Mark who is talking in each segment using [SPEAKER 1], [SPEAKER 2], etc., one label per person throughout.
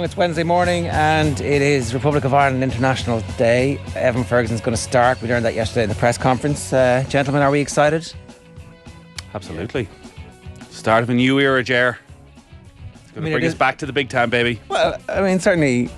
[SPEAKER 1] It's Wednesday morning and it is Republic of Ireland International Day. Evan Ferguson's going to start. We learned that yesterday in the press conference. Gentlemen, are we excited?
[SPEAKER 2] Absolutely. Start of a new era, Ger. It's going to bring us back to the big time, baby.
[SPEAKER 1] Well, I mean, certainly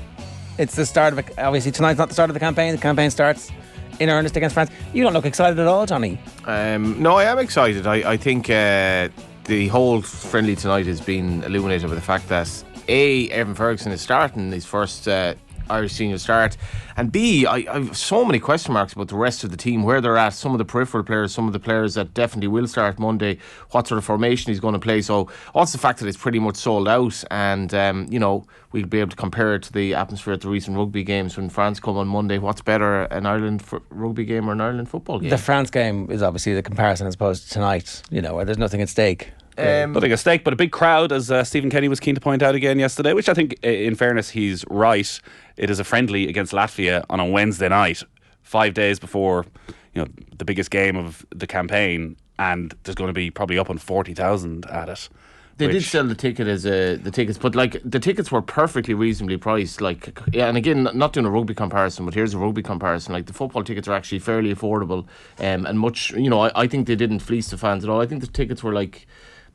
[SPEAKER 1] it's the start of obviously tonight's not the start of the campaign. The campaign starts in earnest against France. You don't look excited at all, Johnny.
[SPEAKER 3] No, I am excited. I think the whole friendly tonight has been illuminated by the fact that Evan Ferguson is starting his first Irish senior start, and B, I have so many question marks about the rest of the team, where they're at, some of the peripheral players, some of the players that definitely will start Monday, what sort of formation he's going to play. So also the fact that it's pretty much sold out, and we'll be able to compare it to the atmosphere at the recent rugby games when France come on Monday. What's better, an Ireland rugby game or an Ireland football game?
[SPEAKER 1] The France game is obviously the comparison as opposed to tonight, where there's nothing at stake.
[SPEAKER 2] Nothing at stake, but a big crowd, as Stephen Kenny was keen to point out again yesterday, which I think, in fairness, he's right. It is a friendly against Latvia on a Wednesday night, 5 days before the biggest game of the campaign, and there's going to be probably up on 40,000 at it.
[SPEAKER 3] They did sell the ticket as the tickets, but the tickets were perfectly reasonably priced. And again, not doing a rugby comparison, but here's a rugby comparison. The football tickets are actually fairly affordable, and much. I think they didn't fleece the fans at all. I think the tickets were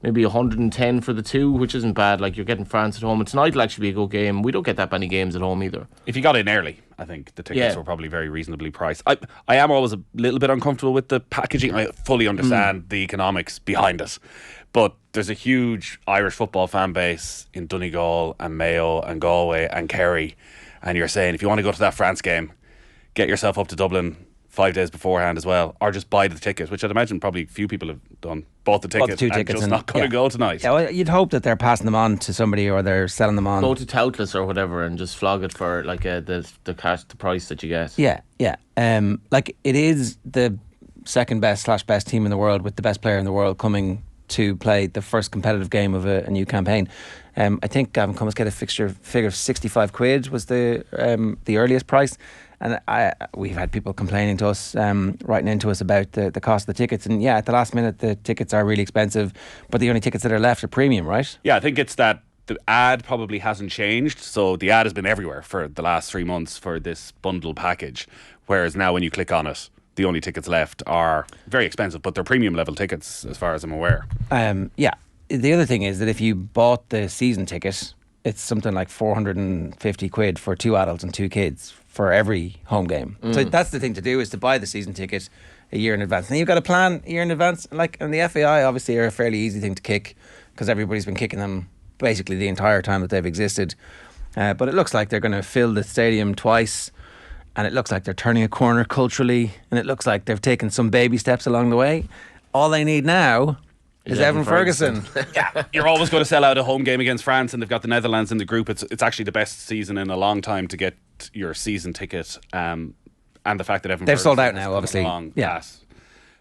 [SPEAKER 3] maybe 110 for the two, which isn't bad. You're getting France at home, and tonight will actually be a good game. We don't get that many games at home either.
[SPEAKER 2] If you got in early, I think the tickets were probably very reasonably priced. I am always a little bit uncomfortable with the packaging. I fully understand the economics behind it, but there's a huge Irish football fan base in Donegal and Mayo and Galway and Kerry, and you're saying if you want to go to that France game, get yourself up to Dublin 5 days beforehand as well, or just buy the ticket, which I'd imagine probably few people have done. Bought the ticket,
[SPEAKER 1] two
[SPEAKER 2] and
[SPEAKER 1] tickets
[SPEAKER 2] just not going to go tonight.
[SPEAKER 1] Yeah, well, you'd hope that they're passing them on to somebody, or they're selling them on.
[SPEAKER 3] Go to Toutless or whatever and just flog it for the price that you get.
[SPEAKER 1] Yeah. It is the second best / best team in the world, with the best player in the world coming to play the first competitive game of a new campaign. I think Gavin Cummins get a fixture figure of £65 was the earliest price. And we've had people complaining to us, writing into us about the cost of the tickets. And at the last minute, the tickets are really expensive, but the only tickets that are left are premium, right?
[SPEAKER 2] Yeah, I think it's that the ad probably hasn't changed. So the ad has been everywhere for the last 3 months for this bundle package. Whereas now when you click on it, the only tickets left are very expensive, but they're premium level tickets as far as I'm aware.
[SPEAKER 1] The other thing is that if you bought the season ticket, it's something like £450 for 2 adults and 2 kids for every home game. So that's the thing to do, is to buy the season ticket a year in advance. And you've got to plan a year in advance. And the FAI obviously are a fairly easy thing to kick, because everybody's been kicking them basically the entire time that they've existed. But it looks like they're going to fill the stadium twice, and it looks like they're turning a corner culturally, and it looks like they've taken some baby steps along the way. All they need now is Evan Ferguson.
[SPEAKER 2] Yeah, you're always going to sell out a home game against France, and they've got the Netherlands in the group. It's actually the best season in a long time to get your season ticket, and the fact that Evan
[SPEAKER 1] they've
[SPEAKER 2] Ferguson
[SPEAKER 1] sold out now, obviously.
[SPEAKER 2] That's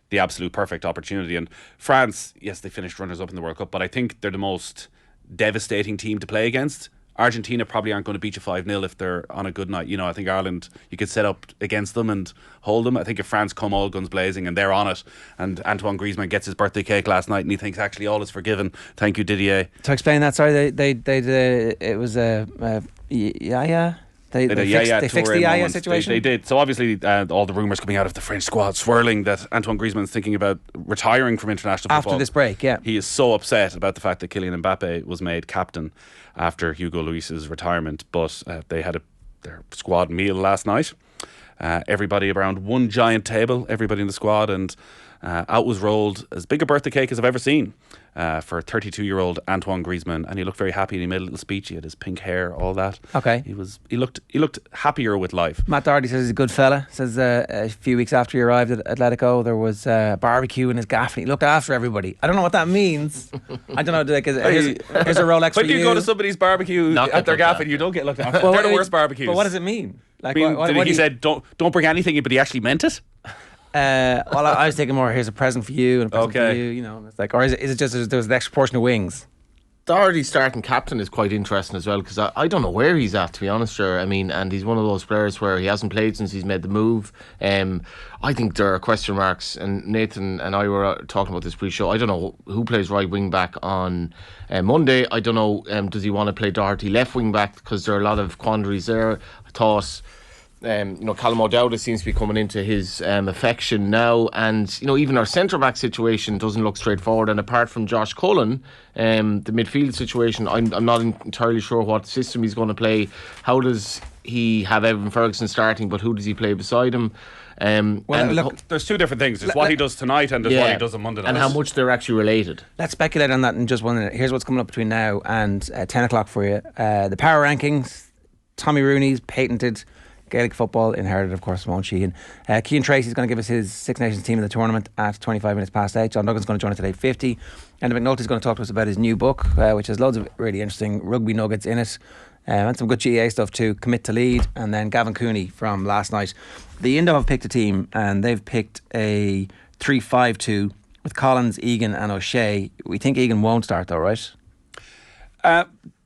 [SPEAKER 2] the absolute perfect opportunity. And France, yes, they finished runners up in the World Cup, but I think they're the most devastating team to play against. Argentina probably aren't going to beat you 5-0 if they're on a good night. I think Ireland, you could set up against them and hold them. I think if France come all guns blazing and they're on it, and Antoine Griezmann gets his birthday cake last night and he thinks actually all is forgiven. Thank you, Didier.
[SPEAKER 1] To explain that, sorry, they it was They fixed the Yaya situation.
[SPEAKER 2] They did. So obviously all the rumours coming out of the French squad swirling that Antoine Griezmann's thinking about retiring from international football.
[SPEAKER 1] After this break, yeah.
[SPEAKER 2] He is so upset about the fact that Kylian Mbappe was made captain after Hugo Lloris's retirement. But they had their squad meal last night. Everybody around one giant table, everybody in the squad, and out was rolled as big a birthday cake as I've ever seen for 32-year-old Antoine Griezmann, and he looked very happy, and he made a little speech. He had his pink hair, all that.
[SPEAKER 1] Okay.
[SPEAKER 2] He looked happier with life.
[SPEAKER 1] Matt Doherty says he's a good fella. Says a few weeks after he arrived at Atletico, there was a barbecue in his gaff, and he looked after everybody. I don't know what that means. I don't know. Here's a Rolex for you.
[SPEAKER 2] When you go to somebody's barbecue at their gaff and you don't get looked after, they're the worst barbecues.
[SPEAKER 1] But what does it mean?
[SPEAKER 2] He said don't bring anything, but he actually meant it.
[SPEAKER 1] I was thinking more, here's a present for you and a present for you, it's like, or is it just there was an extra portion of wings?
[SPEAKER 3] Doherty's starting captain is quite interesting as well, because I don't know where he's at, to be honest, sure. I mean, and he's one of those players where he hasn't played since he's made the move. I think there are question marks, and Nathan and I were talking about this pre-show. I don't know who plays right wing back on Monday. I don't know, does he want to play Doherty left wing back, because there are a lot of quandaries there. I thought Callum O'Dowda seems to be coming into his affection now, and even our centre back situation doesn't look straightforward. And apart from Josh Cullen, the midfield situation, I'm not entirely sure what system he's going to play. How does he have Evan Ferguson starting, but who does he play beside him?
[SPEAKER 2] Look, there's two different things. There's what he does tonight, and there's what he does on Monday night,
[SPEAKER 3] and how much they're actually related.
[SPEAKER 1] Let's speculate on that in just 1 minute. Here's what's coming up between now and 10 o'clock for you. The power rankings: Tommy Rooney's patented Gaelic football, inherited of course from Owen Sheehan. Cian Tracy's going to give us his Six Nations team in the tournament at 25 minutes past 8. John Duggan's going to join us today 50. And McNulty's going to talk to us about his new book, which has loads of really interesting rugby nuggets in it, and some good GAA stuff too. Commit to Lead, and then Gavin Cooney from last night. The Indo have picked a team, and they've picked a 3-5-2 with Collins, Egan and O'Shea. We think Egan won't start though, right?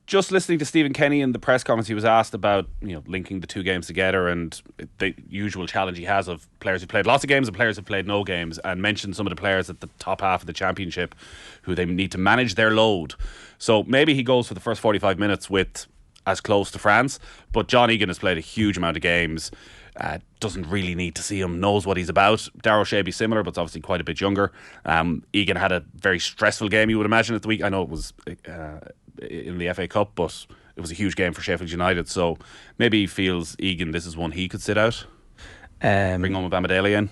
[SPEAKER 2] Just listening to Stephen Kenny in the press conference, he was asked about linking the two games together and the usual challenge he has of players who played lots of games and players who played no games, and mentioned some of the players at the top half of the championship who they need to manage their load. So maybe he goes for the first 45 minutes with as close to France, but John Egan has played a huge amount of games, doesn't really need to see him, knows what he's about. Darragh O'Shea be similar, but it's obviously quite a bit younger. Egan had a very stressful game, you would imagine, at the week. I know it was in the FA Cup, but it was a huge game for Sheffield United, so maybe he feels Egan, this is one he could sit out. Bring Omobamidele in.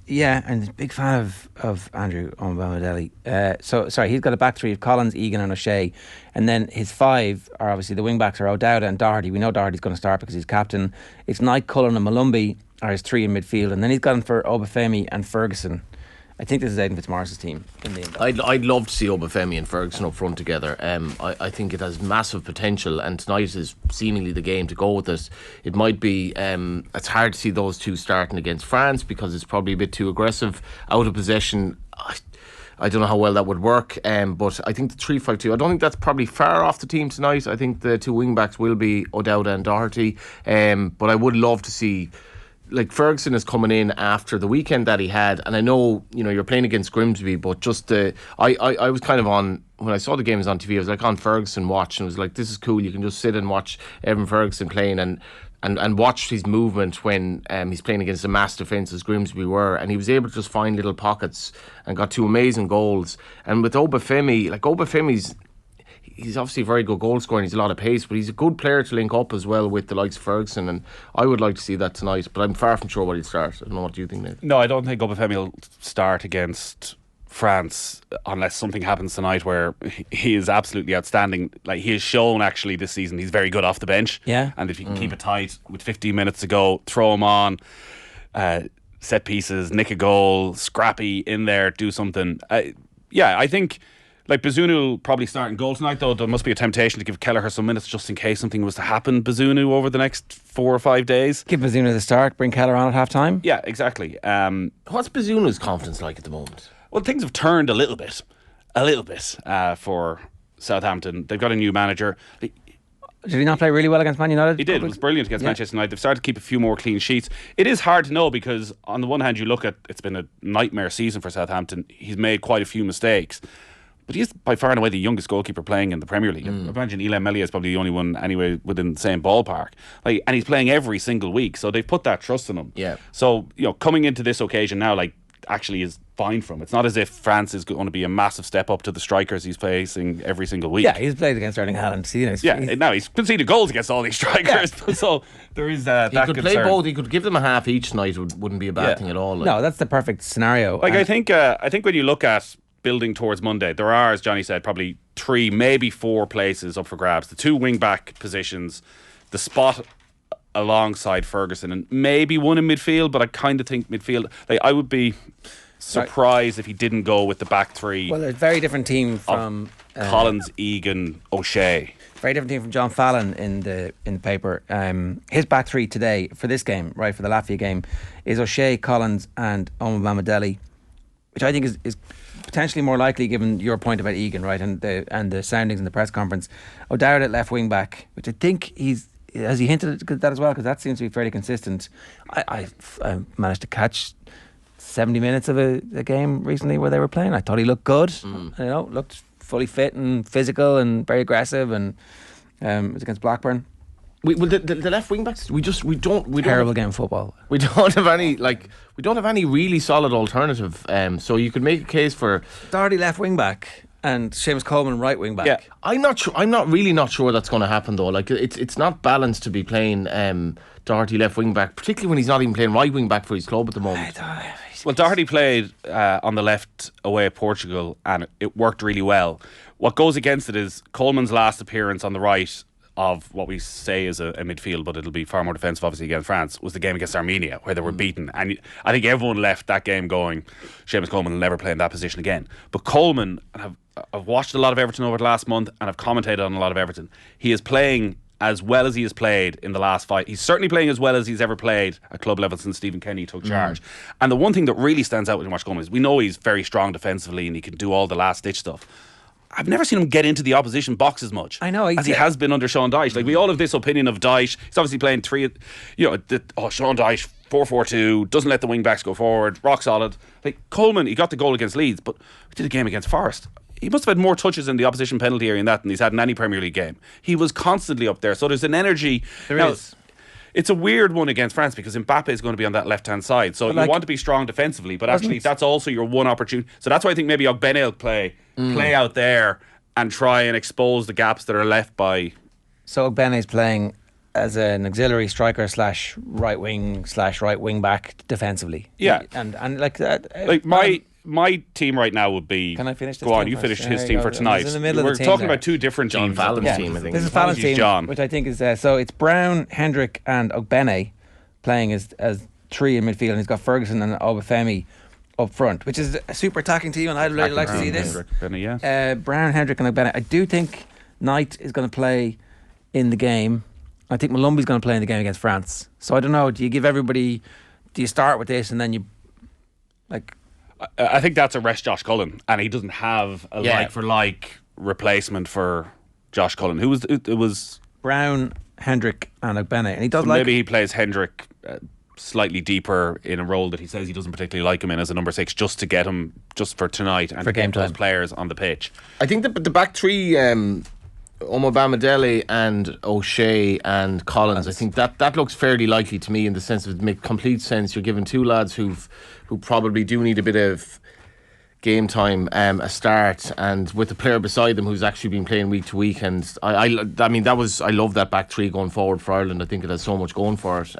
[SPEAKER 1] Yeah, and a big fan of Andrew Omobamidele. So sorry, he's got a back three of Collins, Egan and O'Shea, and then his five are obviously the wing backs are O'Dowda and Doherty. We know Doherty's going to start because he's captain. It's Knight, Cullen and Malumbi are his three in midfield, and then he's gone for Obafemi and Ferguson. I think this is Aidan Fitzmaurice's team in the end.
[SPEAKER 3] I'd love to see Obafemi and Ferguson up front together. I think it has massive potential, and tonight is seemingly the game to go with it. It might be, it's hard to see those two starting against France because it's probably a bit too aggressive out of possession. I don't know how well that would work, but I think the 3-5-2, I don't think that's probably far off the team tonight. I think the two wing backs will be O'Dowda and Doherty, but I would love to see, like, Ferguson is coming in after the weekend that he had, and I know you're playing against Grimsby, but just I was kind of on, when I saw the games on TV, I was like on Ferguson watch, and it was like, this is cool. You can just sit and watch Evan Ferguson playing and watch his movement when he's playing against a mass defence as Grimsby were, and he was able to just find little pockets and got two amazing goals. And with Obafemi, he's obviously a very good goal scorer and he's a lot of pace, but he's a good player to link up as well with the likes of Ferguson, and I would like to see that tonight, but I'm far from sure what he'll start. I don't know, what do you think, Nathan?
[SPEAKER 2] No, I don't think Obafemi will start against France unless something happens tonight where he is absolutely outstanding. Like, he has shown actually this season he's very good off the bench, and if you can keep it tight with 15 minutes to go, throw him on, set pieces, nick a goal, scrappy in there, do something. I think Bazunu will probably start in goal tonight, though there must be a temptation to give Kelleher some minutes just in case something was to happen Bazunu over the next 4 or 5 days.
[SPEAKER 1] Give Bazunu the start, bring Kelleher on at half time.
[SPEAKER 2] Yeah, exactly.
[SPEAKER 3] What's Bazunu's confidence like at the moment?
[SPEAKER 2] Well, things have turned a little bit for Southampton. They've got a new manager.
[SPEAKER 1] Did he not play really well against Man United?
[SPEAKER 2] He did. It was brilliant against Manchester United. They've started to keep a few more clean sheets. It is hard to know because on the one hand you look at, it's been a nightmare season for Southampton. He's made quite a few mistakes, but he's by far and away the youngest goalkeeper playing in the Premier League. I imagine Ilem Melia is probably the only one anyway within the same ballpark. And he's playing every single week, so they've put that trust in him.
[SPEAKER 3] Yeah.
[SPEAKER 2] So coming into this occasion now, actually is fine from. It's not as if France is going to be a massive step up to the strikers he's facing every single week.
[SPEAKER 1] Yeah, he's played against Erling Haaland.
[SPEAKER 2] Now he's conceded goals against all these strikers. Yeah. So there is that concern. He
[SPEAKER 3] could play both. He could give them a half each night. Wouldn't be a bad thing at all.
[SPEAKER 1] No, that's the perfect scenario.
[SPEAKER 2] I think when you look at building towards Monday, there are, as Johnny said, probably 3, maybe 4 places up for grabs. The 2 wing back positions, the spot alongside Ferguson, and maybe one in midfield, but I kind of think midfield, I would be surprised if he didn't go with the back 3.
[SPEAKER 1] Well, a very different team from
[SPEAKER 2] Collins, Egan, O'Shea.
[SPEAKER 1] Very different team from John Fallon in the paper. His back 3 today for this game, right, for the Latvia game, is O'Shea, Collins and Omobamidele, which I think is potentially more likely, given your point about Egan, right, and the soundings in the press conference. O'Dowd at left wing back, which I think has he hinted at that as well, because that seems to be fairly consistent. I managed to catch 70 minutes of a game recently where they were playing. I thought he looked good. Looked fully fit and physical and very aggressive, and it was against Blackburn.
[SPEAKER 3] The left wing backs, we don't
[SPEAKER 1] terrible game of football.
[SPEAKER 3] We don't have any really solid alternative. So you could make a case for
[SPEAKER 1] Doherty left wing back and Seamus Coleman right wing back.
[SPEAKER 3] Yeah, I'm not sure that's going to happen though. Like it's not balanced to be playing Doherty left wing back, particularly when he's not even playing right wing back for his club at the moment.
[SPEAKER 2] Well, Doherty played on the left away at Portugal, and it worked really well. What goes against it is Coleman's last appearance on the right of what we say is a midfield, but it'll be far more defensive, obviously, against France, was the game against Armenia, where they were beaten. And I think everyone left that game going, Seamus Coleman will never play in that position again. But Coleman, and I've watched a lot of Everton over the last month, and I've commentated on a lot of Everton. He is playing as well as he has played in the last 5. He's certainly playing as well as he's ever played at club level since Stephen Kenny took charge. And the one thing that really stands out when you watch Coleman is we know he's very strong defensively and he can do all the last ditch stuff. I've never seen him get into the opposition box as much.
[SPEAKER 1] I know,
[SPEAKER 2] as he has been under Sean Dyche. Like we all have this opinion of Dyche. He's obviously playing Sean Dyche 4-4-2, doesn't let the wing backs go forward, rock solid. Like Coleman, he got the goal against Leeds, but we did a game against Forest. He must have had more touches in the opposition penalty area than he's had in any Premier League game. He was constantly up there. So there's an energy.
[SPEAKER 1] There is.
[SPEAKER 2] It's a weird one against France because Mbappe is going to be on that left-hand side. So you want to be strong defensively, but actually that's also your one opportunity. So that's why I think maybe Ogbene will play out there and try and expose the gaps that are left by...
[SPEAKER 1] So Ogbene is playing as an auxiliary striker / right wing back defensively.
[SPEAKER 2] Yeah.
[SPEAKER 1] And like that...
[SPEAKER 2] My team right now would be...
[SPEAKER 1] Can I finish this?
[SPEAKER 2] Go on, you finish his team for tonight.
[SPEAKER 1] We're
[SPEAKER 2] talking about two different teams.
[SPEAKER 3] John Fallon's team, I think.
[SPEAKER 1] This is Fallon's team, which I think is... so it's Brown, Hendrick and Ogbene playing as 3 in midfield, and he's got Ferguson and Obafemi up front, which is a super attacking team, and I'd really like to see this. Brown, Hendrick and Ogbene. I do think Knight is going to play in the game. I think Malumbi's going to play in the game against France. So I don't know, do you start with this and then you...
[SPEAKER 2] I think that's a rest Josh Cullen, and he doesn't have a like-for-like replacement for Josh Cullen. It was
[SPEAKER 1] Brown, Hendrick and Ogbene, and he does
[SPEAKER 2] maybe he plays Hendrick slightly deeper in a role that he says he doesn't particularly like him in as a number 6, just to get him just for tonight and
[SPEAKER 1] for
[SPEAKER 2] to
[SPEAKER 1] game
[SPEAKER 2] get those
[SPEAKER 1] time.
[SPEAKER 2] players on the pitch.
[SPEAKER 3] I think the back 3, Omobamidele and O'Shea and Collins, I think that looks fairly likely to me, in the sense of it makes complete sense. You're giving 2 lads who probably do need a bit of game time, a start, and with the player beside them who's actually been playing week to week. And I love that back 3 going forward for Ireland. I think it has so much going for it.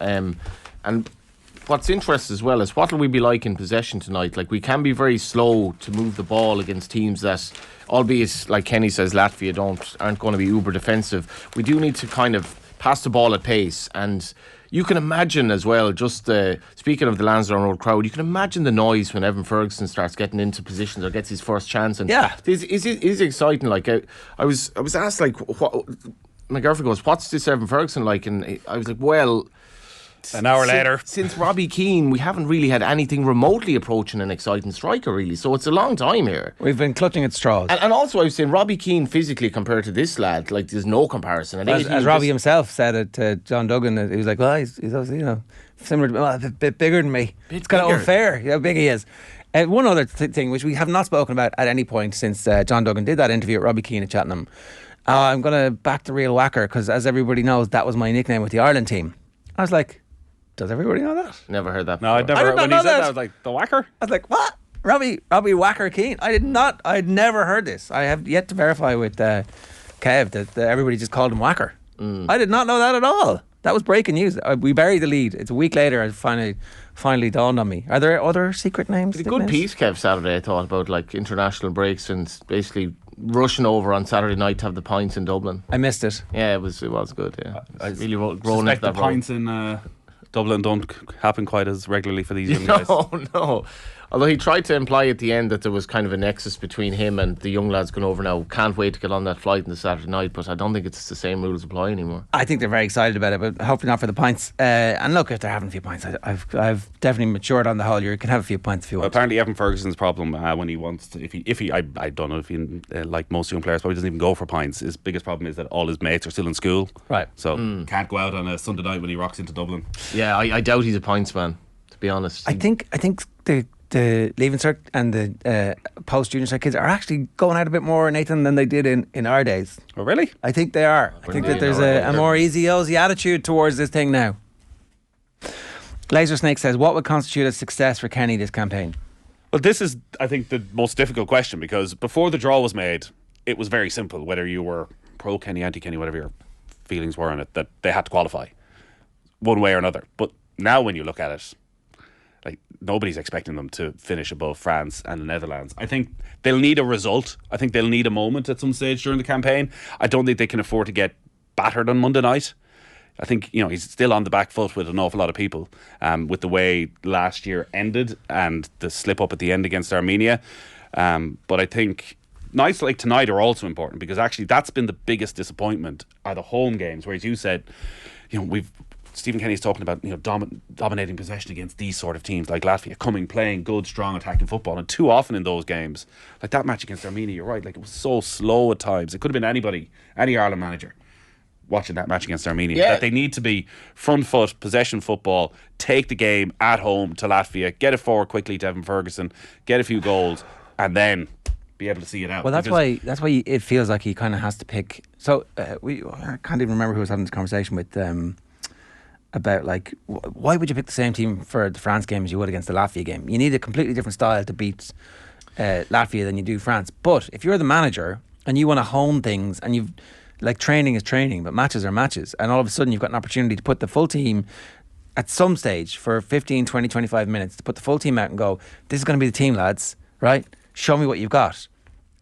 [SPEAKER 3] And what's interesting as well is what will we be like in possession tonight? Like, we can be very slow to move the ball against teams that, albeit like Kenny says, Latvia aren't going to be uber defensive. We do need to kind of pass the ball at pace, and you can imagine as well, just speaking of the Lansdowne Road crowd, you can imagine the noise when Evan Ferguson starts getting into positions or gets his first chance. And it is exciting. Like I was asked, like, what, my girlfriend goes, "What's this Evan Ferguson like?" And I was like, well,
[SPEAKER 2] an hour later,
[SPEAKER 3] since Robbie Keane, we haven't really had anything remotely approaching an exciting striker, really. So it's a long time here.
[SPEAKER 1] We've been clutching at straws.
[SPEAKER 3] And also, I was saying, Robbie Keane physically compared to this lad, like, there's no comparison.
[SPEAKER 1] As Robbie himself said it to John Duggan, he was like, well, he's obviously, similar to me, well, a bit bigger than me. It's kind of unfair how big he is. One other thing, which we have not spoken about at any point since John Duggan did that interview with Robbie Keane at Cheltenham. I'm going to back the real whacker, because as everybody knows, that was my nickname with the Ireland team. I was like, does everybody know that?
[SPEAKER 3] Never heard that.
[SPEAKER 2] No, I'd never. When he said that, I was like, the whacker?
[SPEAKER 1] I was like, what? Robbie Whacker Keane? I'd never heard this. I have yet to verify with Kev that everybody just called him Whacker. I did not know that at all. That was breaking news. We buried the lead. It's a week later. It finally dawned on me. Are there other secret names?
[SPEAKER 3] It's a good piece, Kev, Saturday, I thought, about like international breaks and basically rushing over on Saturday night to have the pints in Dublin.
[SPEAKER 1] I missed it.
[SPEAKER 3] Yeah, it was good. Yeah,
[SPEAKER 2] I
[SPEAKER 3] really
[SPEAKER 2] suspect
[SPEAKER 3] grown into that
[SPEAKER 2] the pints in Dublin don't happen quite as regularly for these young guys.
[SPEAKER 3] No. Although he tried to imply at the end that there was kind of a nexus between him and the young lads going over now. Can't wait to get on that flight on the Saturday night, but I don't think it's the same rules apply anymore.
[SPEAKER 1] I think they're very excited about it, but hopefully not for the pints. And look, if they're having a few pints, I've definitely matured on the whole. You can have a few pints if you want.
[SPEAKER 2] Apparently, Evan Ferguson's problem when he wants to, if he, I don't know if he, like most young players, probably doesn't even go for pints. His biggest problem is that all his mates are still in school,
[SPEAKER 1] right?
[SPEAKER 2] So can't go out on a Sunday night when he rocks into Dublin.
[SPEAKER 3] Yeah, I doubt he's a pints man, to be honest.
[SPEAKER 1] I think the Leaving Cert and the post junior cert kids are actually going out a bit more, Nathan, than they did in our days.
[SPEAKER 2] Oh, really?
[SPEAKER 1] I think they are. I think that there's a more easy attitude towards this thing now. Laser Snake says, what would constitute a success for Kenny this campaign?
[SPEAKER 2] Well, this is, I think, the most difficult question, because before the draw was made, it was very simple, whether you were pro Kenny, anti Kenny, whatever your feelings were on it, that they had to qualify one way or another. But now when you look at it, like, nobody's expecting them to finish above France and the Netherlands. I think they'll need a result. I think they'll need a moment at some stage during the campaign. I don't think they can afford to get battered on Monday night. I think, he's still on the back foot with an awful lot of people, with the way last year ended and the slip up at the end against Armenia. But I think nights like tonight are also important, because actually that's been the biggest disappointment, are the home games, where, as you said, Stephen Kenny's talking about dominating possession against these sort of teams like Latvia, playing good, strong, attacking football, and too often in those games, like that match against Armenia, you're right, like, it was so slow at times. It could have been anybody, any Ireland manager watching that match against Armenia. That they need to be front foot, possession football, take the game at home to Latvia, get it forward quickly to Evan Ferguson, get a few goals, and then be able to see it out.
[SPEAKER 1] Well, that's why it feels like he kind of has to pick. So I can't even remember who was having this conversation with about, like, why would you pick the same team for the France game as you would against the Latvia game? You need a completely different style to beat Latvia than you do France. But if you're the manager and you want to hone things, and you've, like, training is training, but matches are matches, and all of a sudden you've got an opportunity to put the full team at some stage for 15, 20, 25 minutes, to put the full team out and go, this is going to be the team, lads, right? Show me what you've got.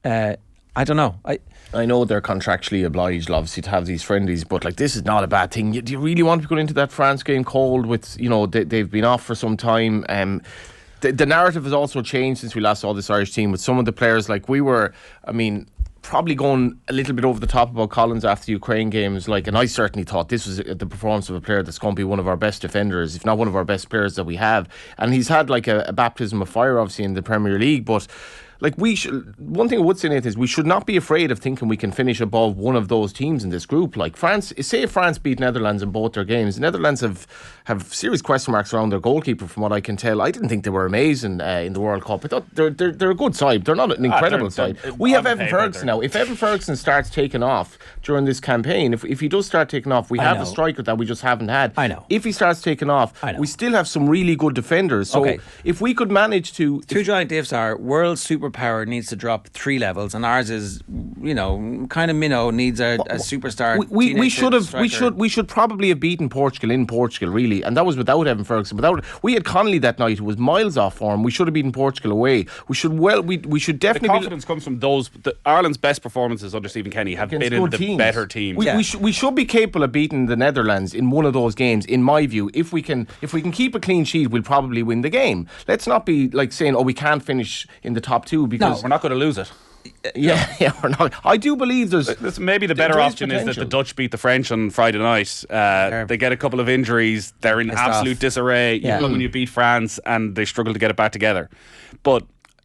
[SPEAKER 1] I don't know.
[SPEAKER 3] I know they're contractually obliged, obviously, to have these friendlies, but, like, this is not a bad thing. Do you really want to go into that France game cold with, they've been off for some time? The narrative has also changed since we last saw this Irish team, with some of the players, like, we were, probably going a little bit over the top about Collins after the Ukraine games, and I certainly thought this was the performance of a player that's going to be one of our best defenders, if not one of our best players that we have. And he's had, like, a baptism of fire, obviously, in the Premier League, but, like, one thing I would say, Nathan, is we should not be afraid of thinking we can finish above one of those teams in this group. Like, France, say if France beat Netherlands in both their games, the Netherlands have serious question marks around their goalkeeper, from what I can tell. I didn't think they were amazing in the World Cup. I thought they're a good side. They're not an incredible side. We have Evan Ferguson now. If Evan Ferguson starts taking off during this campaign, if he does start taking off, we have a striker that we just haven't had.
[SPEAKER 1] I know.
[SPEAKER 3] If he starts taking off, we still have some really good defenders. So if we could manage to...
[SPEAKER 1] Two giant ifs are, world superpower needs to drop 3 levels, and ours is, kind of minnow, needs a superstar.
[SPEAKER 3] We should probably have beaten Portugal in Portugal, really, and that was without Evan Ferguson. We had Connolly that night, who was miles off form. We should have beaten Portugal away. We should definitely.
[SPEAKER 2] The confidence comes from those. Ireland's best performances under Stephen Kenny have been in the better teams.
[SPEAKER 3] We should be capable of beating the Netherlands in one of those games. In my view, if we can keep a clean sheet, we'll probably win the game. Let's not be like saying, we can't finish in the top 2, because
[SPEAKER 2] we're not going to lose it.
[SPEAKER 3] Yeah, we're not. I do believe there's
[SPEAKER 2] maybe the better option is that the Dutch beat the French on Friday night. They get a couple of injuries. They're in absolute disarray. When you beat France and they struggle to get it back together. But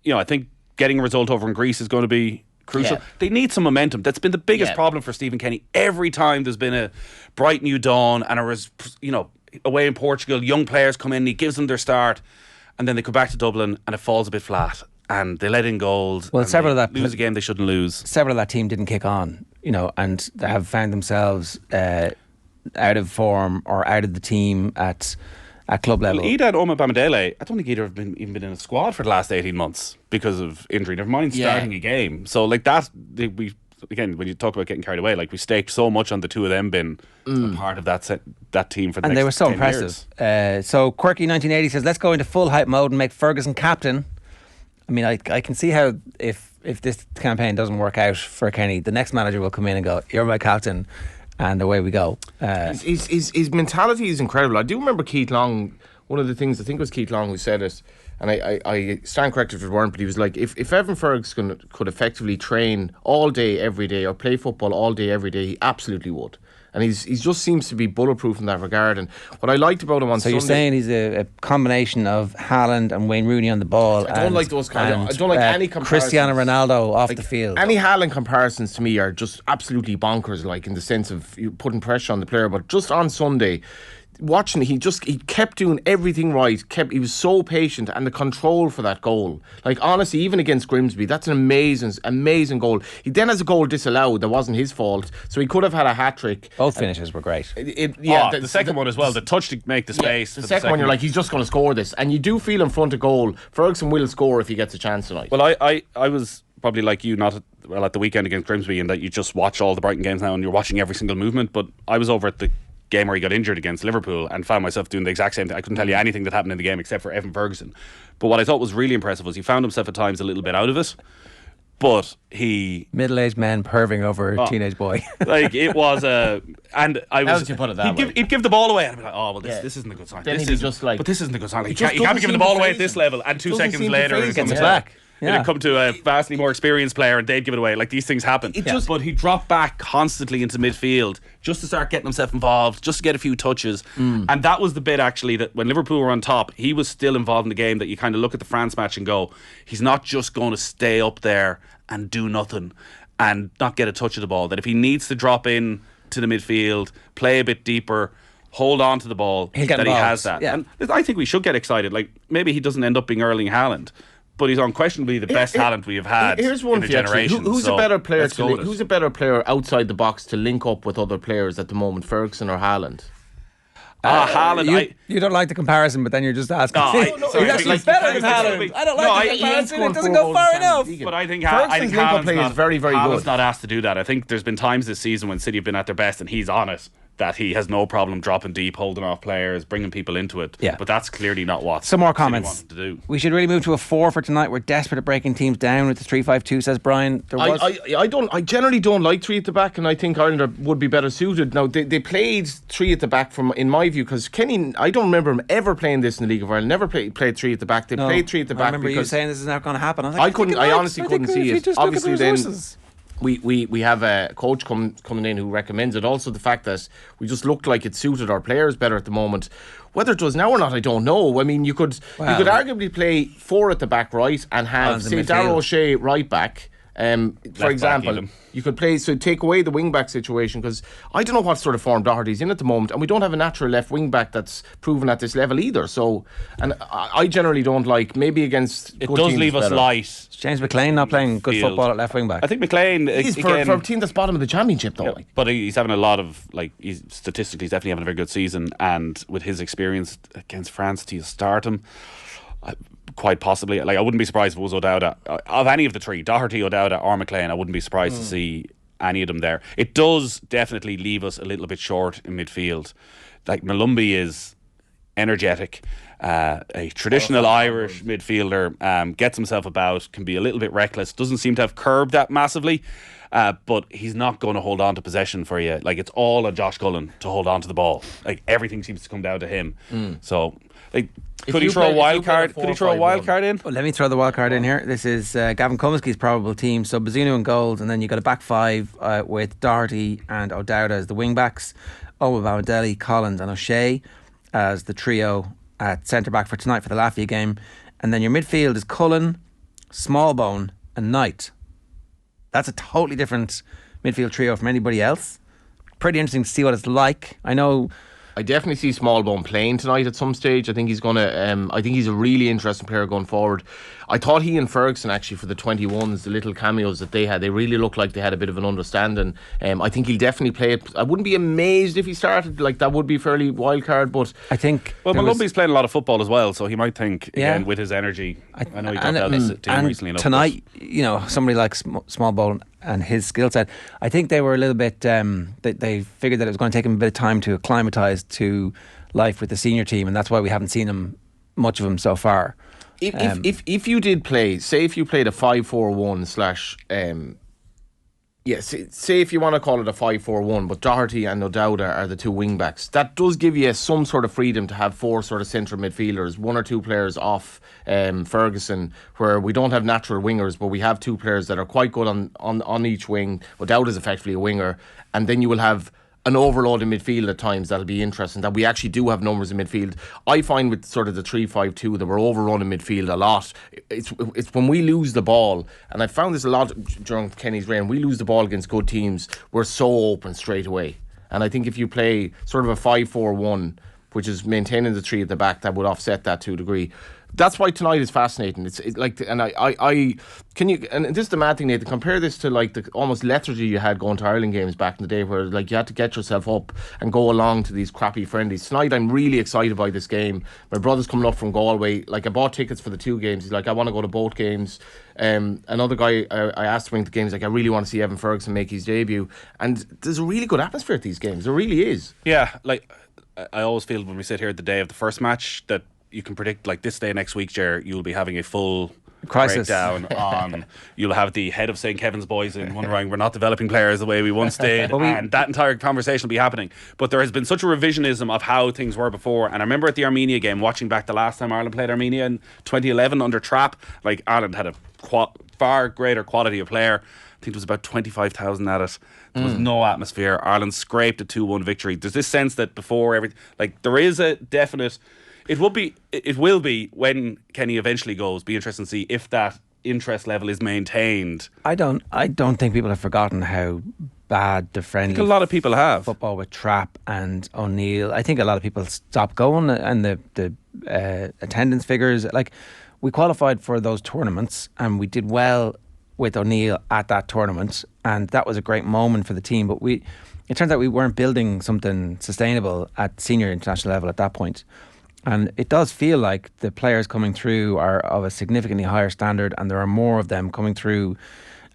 [SPEAKER 2] I think getting a result over in Greece is going to be crucial. They need some momentum. That's been the biggest problem for Stephen Kenny. Every time there's been a bright new dawn, and away in Portugal, young players come in, he gives them their start, and then they go back to Dublin and it falls a bit flat. And they let in goals.
[SPEAKER 1] Well, several of that
[SPEAKER 2] lose a game they shouldn't lose.
[SPEAKER 1] Several of that team didn't kick on, and they have found themselves out of form or out of the team at club level.
[SPEAKER 2] Well, Ida and Oma Bamidele, I don't think either have even been in a squad for the last 18 months because of injury. Never mind starting a game. So, like, that, again, when you talk about getting carried away, like, we staked so much on the two of them being a part of that team for the next 10 years. And
[SPEAKER 1] they were so impressive. So Quirky 1980 says, let's go into full hype mode and make Ferguson captain. I can see how if this campaign doesn't work out for Kenny, the next manager will come in and go, you're my captain, and away we go.
[SPEAKER 3] His mentality is incredible. I do remember Keith Long, one of the things, I think it was Keith Long who said it, and I stand corrected if it weren't, but he was like, if Evan Ferguson could effectively train all day, every day, or play football all day, every day, he absolutely would. And he just seems to be bulletproof in that regard. And what I liked about him on Sunday...
[SPEAKER 1] So you're saying he's a combination of Haaland and Wayne Rooney on the ball.
[SPEAKER 3] I don't like those kind of... I don't like any comparisons.
[SPEAKER 1] Cristiano Ronaldo off the field.
[SPEAKER 3] Any Haaland comparisons to me are just absolutely bonkers, like in the sense of you putting pressure on the player. But just on Sunday... watching, he kept doing everything right. He was so patient, and the control for that goal. Like honestly, even against Grimsby, that's an amazing goal. He then has a goal disallowed that wasn't his fault, so he could have had a hat trick.
[SPEAKER 1] Both finishes were great.
[SPEAKER 2] The second one as well. The touch to make the space.
[SPEAKER 3] The second one, you're like, he's just going to score this, and you do feel in front of goal. Ferguson will score if he gets a chance tonight.
[SPEAKER 2] Well, I was probably like you, not at the weekend against Grimsby, in that you just watch all the Brighton games now and you're watching every single movement. But I was over at the game where he got injured against Liverpool and found myself doing the exact same thing. I couldn't tell you anything that happened in the game except for Evan Ferguson. But what I thought was really impressive was he found himself at times a little bit out of it, but he...
[SPEAKER 1] middle-aged men perving over a teenage boy.
[SPEAKER 2] Like, it was a... And I was...
[SPEAKER 3] How would you put it that way?
[SPEAKER 2] He'd give the ball away and I'd be like, oh, well, this isn't a good sign.
[SPEAKER 3] Then he'd be just like...
[SPEAKER 2] But this isn't a good sign. Like, you can't be giving the ball away at this level. And 2 seconds later...
[SPEAKER 1] It gets back.
[SPEAKER 2] It'd come to a vastly more experienced player and they'd give it away. Like, these things happen. But he dropped back constantly into midfield just to start getting himself involved, just to get a few touches. And that was the bit, actually, that when Liverpool were on top, he was still involved in the game, that you kind of look at the France match and go, he's not just going to stay up there and do nothing and not get a touch of the ball. That if he needs to drop in to the midfield, play a bit deeper, hold on to the ball,
[SPEAKER 1] he
[SPEAKER 2] has that.
[SPEAKER 1] Yeah.
[SPEAKER 2] And I think we should get excited. Like, maybe he doesn't end up being Erling Haaland, but he's unquestionably the best talent we have had.
[SPEAKER 3] Here's one
[SPEAKER 2] in
[SPEAKER 3] for
[SPEAKER 2] a
[SPEAKER 3] you, actually.
[SPEAKER 2] generation.
[SPEAKER 3] Who's a better player?
[SPEAKER 2] Who's
[SPEAKER 3] a better player outside the box to link up with other players at the moment, Ferguson or Haaland?
[SPEAKER 2] Haaland.
[SPEAKER 1] You don't like the comparison, but then you're just asking.
[SPEAKER 2] He's
[SPEAKER 1] actually better than Haaland. I don't like the comparison. It doesn't go far enough.
[SPEAKER 2] But I think
[SPEAKER 3] Ferguson's link-up play is very, very good.
[SPEAKER 2] Haaland's not asked to do that. I think there's been times this season when City have been at their best and he's on it, that he has no problem dropping deep, holding off players, bringing people into it.
[SPEAKER 1] Yeah.
[SPEAKER 2] But that's clearly not what
[SPEAKER 1] some more
[SPEAKER 2] City
[SPEAKER 1] comments
[SPEAKER 2] wanted to do.
[SPEAKER 1] We should really move to a 4 for tonight. We're desperate at breaking teams down with the 3-5-2, says Brian.
[SPEAKER 3] I generally don't like 3 at the back, and I think Ireland would be better suited. Now they played 3 at the back in my view, because Kenny, I don't remember him ever playing this in the League of Ireland. Never played 3 at the back. They played 3 at the back.
[SPEAKER 1] I remember you saying this is not going to happen.
[SPEAKER 3] I honestly couldn't see it. Obviously then we have a coach coming in who recommends it. Also the fact that we just looked like it suited our players better at the moment. Whether it does now or not, I don't know. I mean, you could arguably play 4 at the back right and have, say, Darragh O'Shea right back. For example, you could play, so take away the wing back situation, because I don't know what sort of form Doherty's in at the moment, and we don't have a natural left wing back that's proven at this level either. So, and I generally don't like, maybe against
[SPEAKER 2] it
[SPEAKER 3] good
[SPEAKER 2] does
[SPEAKER 3] teams
[SPEAKER 2] leave us
[SPEAKER 3] better.
[SPEAKER 2] light.
[SPEAKER 1] James McLean not playing good football at left wing back.
[SPEAKER 2] I think McLean
[SPEAKER 3] he's for a team that's bottom of the championship though.
[SPEAKER 2] But he's having a lot of, like, he's statistically he's definitely having a very good season, and with his experience against France, to start him, quite possibly. Like, I wouldn't be surprised if it was O'Dowda. Of any of the 3, Doherty, O'Dowda or McLean, I wouldn't be surprised to see any of them there. It does definitely leave us a little bit short in midfield. Like, Malumbi is energetic, a traditional Irish midfielder, gets himself about, can be a little bit reckless, doesn't seem to have curbed that massively. But he's not going to hold on to possession for you. Like, it's all on Josh Cullen to hold on to the ball. Like, everything seems to come down to him. So, like, could he throw a wild card? Could he throw a wild card in?
[SPEAKER 1] Well, let me throw the wild card in here. This is Gavin Comiskey's probable team. So Bazunu in goals, and then you got a back 5 with Doherty and O'Dowda as the wing backs, Owen Balotelli, Collins and O'Shea as the trio at centre back for tonight for the Latvia game. And then your midfield is Cullen, Smallbone and Knight. That's a totally different midfield trio from anybody else. Pretty interesting to see what it's like. I
[SPEAKER 3] definitely see Smallbone playing tonight at some stage. I think he's going to. I think he's a really interesting player going forward. I thought he and Ferguson, actually, for the 21s, the little cameos that they had, they really looked like they had a bit of an understanding. I think he'll definitely play it. I wouldn't be amazed if he started. Like, that would be fairly wild card, but
[SPEAKER 1] I think.
[SPEAKER 2] Well, Malumbi's playing a lot of football as well, so he might think, again, with his energy. I know he talked about this team recently enough.
[SPEAKER 1] Tonight, somebody like Smallbone and his skill set, I think they were a little bit. They figured that it was going to take him a bit of time to acclimatise to life with the senior team, and that's why we haven't seen much of him so far. If
[SPEAKER 3] you did play, say if you played a 5-4-1 Yes, say if you want to call it a 5-4-1, but Doherty and O'Dowda are the two wing backs. That does give you some sort of freedom to have 4 sort of central midfielders, 1 or 2 players off Ferguson, where we don't have natural wingers, but we have 2 players that are quite good on each wing. O'Dowda's effectively a winger, and then you will have an overload in midfield at times. That'll be interesting, that we actually do have numbers in midfield. I find with sort of the 3-5-2 that we're overrunning midfield a lot. It's when we lose the ball, and I found this a lot during Kenny's reign, we lose the ball against good teams, we're so open straight away. And I think if you play sort of a 5-4-1, which is maintaining the 3 at the back, that would offset that to a degree. That's why tonight is fascinating. It's like, and I can you, and this is the mad thing, Nathan, compare this to like the almost lethargy you had going to Ireland games back in the day, where like you had to get yourself up and go along to these crappy friendlies. Tonight I'm really excited by this game. My brother's coming up from Galway. Like, I bought tickets for the 2 games. He's like, I want to go to both games. Another guy, I asked him to the games, like, I really want to see Evan Ferguson make his debut. And there's a really good atmosphere at these games. There really is.
[SPEAKER 2] Yeah, like I always feel when we sit here the day of the first match that you can predict, like, this day next week, Ger, you'll be having a full
[SPEAKER 1] crisis
[SPEAKER 2] breakdown on. You'll have the head of St. Kevin's boys in wondering we're not developing players the way we once did, and that entire conversation will be happening. But there has been such a revisionism of how things were before, and I remember at the Armenia game, watching back the last time Ireland played Armenia in 2011 under Trapp, like, Ireland had a far greater quality of player. I think it was about 25,000 at it. There was no atmosphere. Ireland scraped a 2-1 victory. There's this sense that before everything, like, there is a definite. It will be when Kenny eventually goes. Be interesting to see if that interest level is maintained.
[SPEAKER 1] I don't think people have forgotten how bad the friendly.
[SPEAKER 2] I think a lot of people have
[SPEAKER 1] football with Trapp and O'Neill. I think a lot of people stopped going, and the attendance figures. Like, we qualified for those tournaments, and we did well with O'Neill at that tournament, and that was a great moment for the team. But it turns out we weren't building something sustainable at senior international level at that point. And it does feel like the players coming through are of a significantly higher standard, and there are more of them coming through,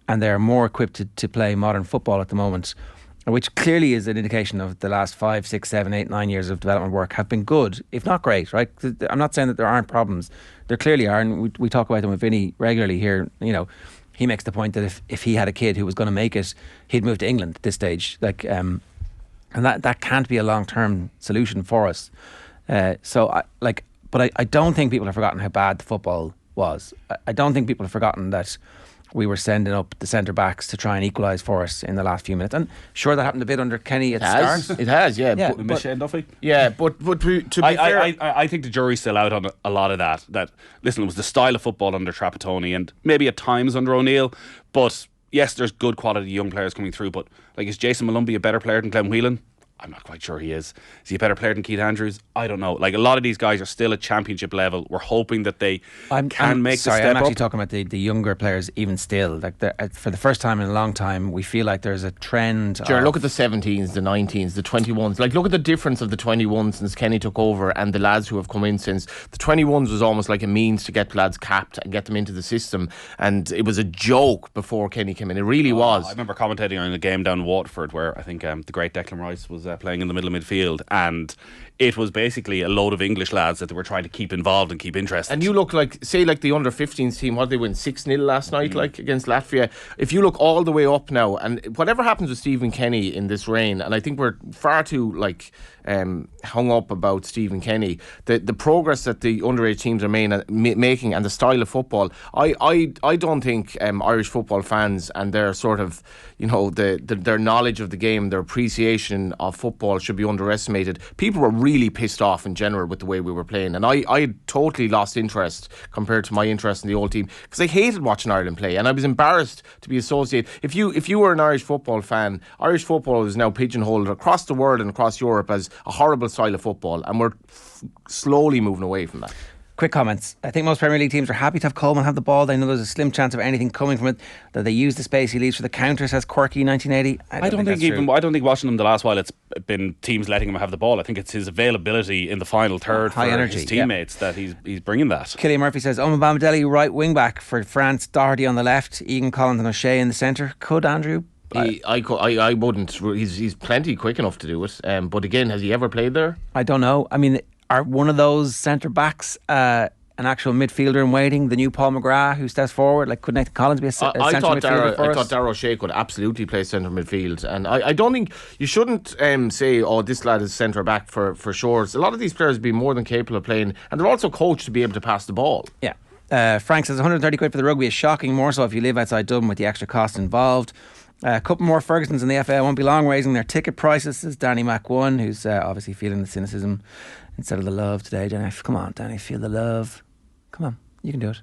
[SPEAKER 1] and they're more equipped to play modern football at the moment, which clearly is an indication of the last 5, 6, 7, 8, 9 years of development work have been good, if not great, right? I'm not saying that there aren't problems. There clearly are, and we talk about them with Vinny regularly here. You know, he makes the point that if he had a kid who was going to make it, he'd move to England at this stage. Like, and that can't be a long-term solution for us. But I don't think people have forgotten how bad the football was. I don't think people have forgotten that we were sending up the centre backs to try and equalise for us in the last few minutes. And sure, that happened a bit under Kenny at the start.
[SPEAKER 3] It has, yeah.
[SPEAKER 2] But Michelle Duffy.
[SPEAKER 3] Yeah, but to be fair,
[SPEAKER 2] I think the jury's still out on a lot of that. That, listen, it was the style of football under Trapattoni and maybe at times under O'Neill. But yes, there's good quality young players coming through. But like, is Jason Malumbi a better player than Glenn Whelan? I'm not quite sure he is. Is he a better player than Keith Andrews? I don't know. Like, a lot of these guys are still at championship level. We're hoping that they can make the step up.
[SPEAKER 1] I'm actually talking about the younger players even still. Like, for the first time in a long time, we feel like there's a trend.
[SPEAKER 3] Sure, look at the 17s, the 19s, the 21s. Like, look at the difference of the 21s since Kenny took over and the lads who have come in since. The 21s was almost like a means to get lads capped and get them into the system. And it was a joke before Kenny came in. It really was.
[SPEAKER 2] I remember commentating on a game down in Waterford where I think the great Declan Rice was playing in the middle of midfield, and it was basically a load of English lads that they were trying to keep involved and keep interested.
[SPEAKER 3] And you look like, say, like the under 15s team, what did they win, 6-0 last night, like against Latvia. If you look all the way up now, and whatever happens with Stephen Kenny in this reign, and I think we're far too hung up about Stephen Kenny, the progress that the underage teams are making and the style of football, I don't think Irish football fans and their sort of, you know, their knowledge of the game, their appreciation of football should be underestimated. People were really pissed off in general with the way we were playing, and I totally lost interest compared to my interest in the old team, because I hated watching Ireland play, and I was embarrassed to be associated. If you were an Irish football fan, Irish football is now pigeonholed across the world and across Europe as a horrible style of football, and we're slowly moving away from that.
[SPEAKER 1] Quick comments. I think most Premier League teams are happy to have Coleman have the ball. They know there's a slim chance of anything coming from it, that they use the space he leaves for the counter, says Quirky 1980. I don't
[SPEAKER 2] think watching him the last while it's been teams letting him have the ball. I think it's his availability in the final third
[SPEAKER 1] high
[SPEAKER 2] for
[SPEAKER 1] energy,
[SPEAKER 2] his teammates that he's bringing that.
[SPEAKER 1] Killian Murphy says Bamadelli right wing back for France, Doherty on the left, Egan Collins and O'Shea in the centre. Could Andrew?
[SPEAKER 3] I wouldn't. He's plenty quick enough to do it. But again, has he ever played there?
[SPEAKER 1] I don't know. I mean, are one of those centre backs an an actual midfielder in waiting, the new Paul McGrath who steps forward? Like, could Nathan Collins be a central midfielder for us?
[SPEAKER 3] I thought Darragh O'Shea could absolutely play centre midfield, and I don't think you shouldn't say, oh, this lad is centre back for sure. A lot of these players would be more than capable of playing, and they're also coached to be able to pass the ball.
[SPEAKER 1] Yeah. Frank says 130 quid for the rugby is shocking, more so if you live outside Dublin with the extra cost involved. A couple more Fergusons in the FA won't be long raising their ticket prices, says Danny Mac1, who's obviously feeling the cynicism instead of the love today. Danny, come on, Danny, feel the love. Come on, you can do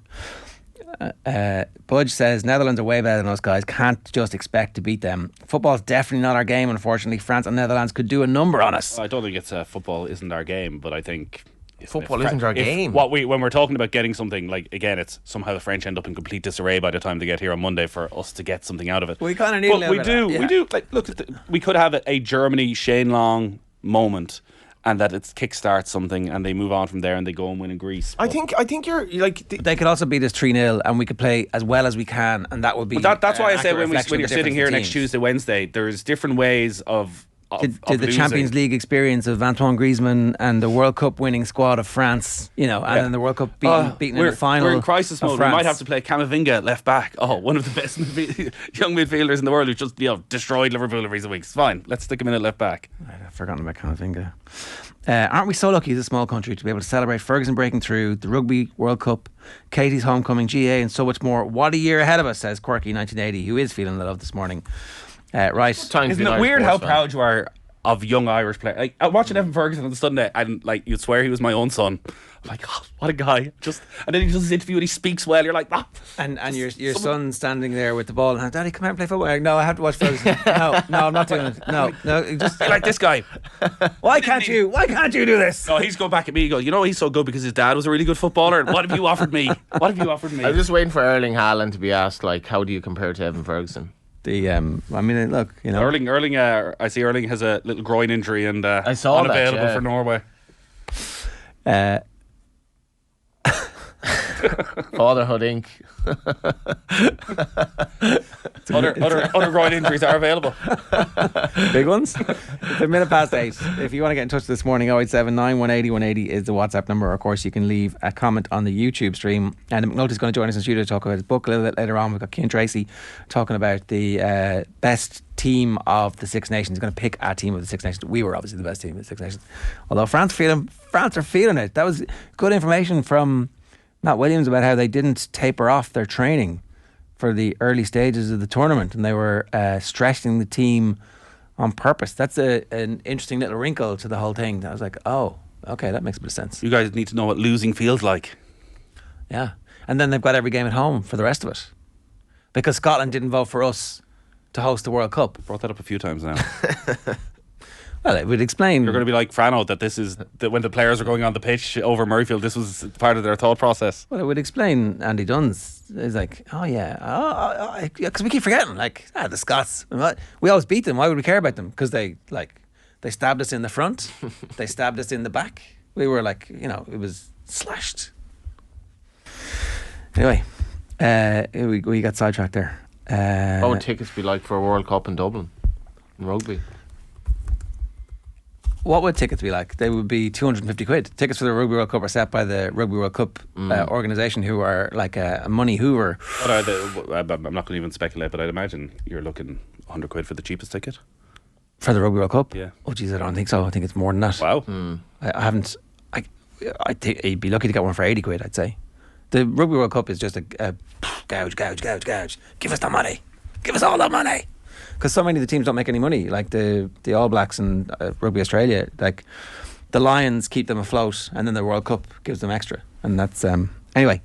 [SPEAKER 1] it. Budge says Netherlands are way better than us guys. Can't just expect to beat them. Football's definitely not our game, unfortunately. France and Netherlands could do a number on us.
[SPEAKER 2] I don't think it's football isn't our game, but I think
[SPEAKER 3] football isn't our game.
[SPEAKER 2] When we're talking about getting something, like, again, it's somehow the French end up in complete disarray by the time they get here on Monday for us to get something out of it.
[SPEAKER 1] We kind of need a little bit of that.
[SPEAKER 2] We do. Like, look, we could have a Germany Shane Long moment, and that it kickstarts something, and they move on from there, and they go and win in Greece.
[SPEAKER 3] I think you're like.
[SPEAKER 1] They could also beat us 3-0, and we could play as well as we can, and that would be.
[SPEAKER 2] But that's why I say when you're sitting here next Tuesday, Wednesday, there's different ways of.
[SPEAKER 1] Did the Champions League experience of Antoine Griezmann and the World Cup winning squad of France, and then the World Cup beaten in the final.
[SPEAKER 2] We're in crisis mode. We might have to play Camavinga left back. Oh, one of the best young midfielders in the world who's just destroyed Liverpool in recent weeks. Fine, let's stick him in at left back.
[SPEAKER 1] I've forgotten about Camavinga. Aren't we so lucky as a small country to be able to celebrate Ferguson breaking through, the Rugby World Cup, Katie's homecoming, GA, and so much more? What a year ahead of us, says Quirky 1980, who is feeling the love this morning. Right.
[SPEAKER 2] Isn't it weird how proud you are of young Irish players? Like, I watching Evan Ferguson on Sunday, and like, you'd swear he was my own son. I'm like, oh, what a guy! And then he does his interview and he speaks well. You're like, ah.
[SPEAKER 1] And your son standing there with the ball, and Daddy, come out and play football. Like, no, I have to watch Ferguson. No, I'm not doing it. No, just
[SPEAKER 2] like this guy.
[SPEAKER 1] Why can't you do this?
[SPEAKER 2] No, he's going back at me. He goes, he's so good because his dad was a really good footballer. And what have you offered me?
[SPEAKER 3] I'm just waiting for Erling Haaland to be asked, like, how do you compare to Evan Ferguson?
[SPEAKER 1] Look,
[SPEAKER 2] Erling. I see Erling has a little groin injury and
[SPEAKER 3] I saw
[SPEAKER 2] unavailable for Norway.
[SPEAKER 3] Fatherhood Inc.
[SPEAKER 2] Other groin injuries are available.
[SPEAKER 1] Big ones. It's a minute past 8. If you want to get in touch this morning, 0879 180 180 is the WhatsApp number. Of course, you can leave a comment on the YouTube stream. And McNulty's going to join us in studio to talk about his book a little bit later on. We've got Cian Tracy talking about the best team of the Six Nations. He's going to pick our team of the Six Nations. We were obviously the best team of the Six Nations. Although France are feeling it. That was good information from Matt Williams about how they didn't taper off their training for the early stages of the tournament, and they were stressing the team on purpose. That's an interesting little wrinkle to the whole thing. I was like, oh, okay, that makes a bit of sense.
[SPEAKER 2] You guys need to know what losing feels like.
[SPEAKER 1] Yeah. And then they've got every game at home for the rest of it, because Scotland didn't vote for us to host the World Cup.
[SPEAKER 2] Brought that up a few times now.
[SPEAKER 1] Well, it would explain.
[SPEAKER 2] You're going to be like Frano, that when the players were going on the pitch over Murrayfield, this was part of their thought process.
[SPEAKER 1] Well, it would explain Andy Dunn's. He's like, oh yeah, because we keep forgetting, like, the Scots. We always beat them. Why would we care about them? Because they stabbed us in the front, they stabbed us in the back. We were like, it was slashed. Anyway, we got sidetracked there.
[SPEAKER 3] What would tickets be like for a World Cup in Dublin in rugby?
[SPEAKER 1] What would tickets be like? They would be 250 quid. Tickets for the Rugby World Cup are set by the Rugby World Cup organisation, who are like a money hoover.
[SPEAKER 2] I'm not going to even speculate, but I'd imagine you're looking 100 quid for the cheapest ticket.
[SPEAKER 1] For the Rugby World Cup?
[SPEAKER 2] Yeah.
[SPEAKER 1] Oh, geez, I don't think so. I think it's more than that.
[SPEAKER 2] Wow.
[SPEAKER 1] I haven't... I think you'd be lucky to get one for 80 quid, I'd say. The Rugby World Cup is just a gouge. Give us the money. Give us all the money. Because so many of the teams don't make any money, like the All Blacks and Rugby Australia. Like, the Lions keep them afloat, and then the World Cup gives them extra, and that's anyway.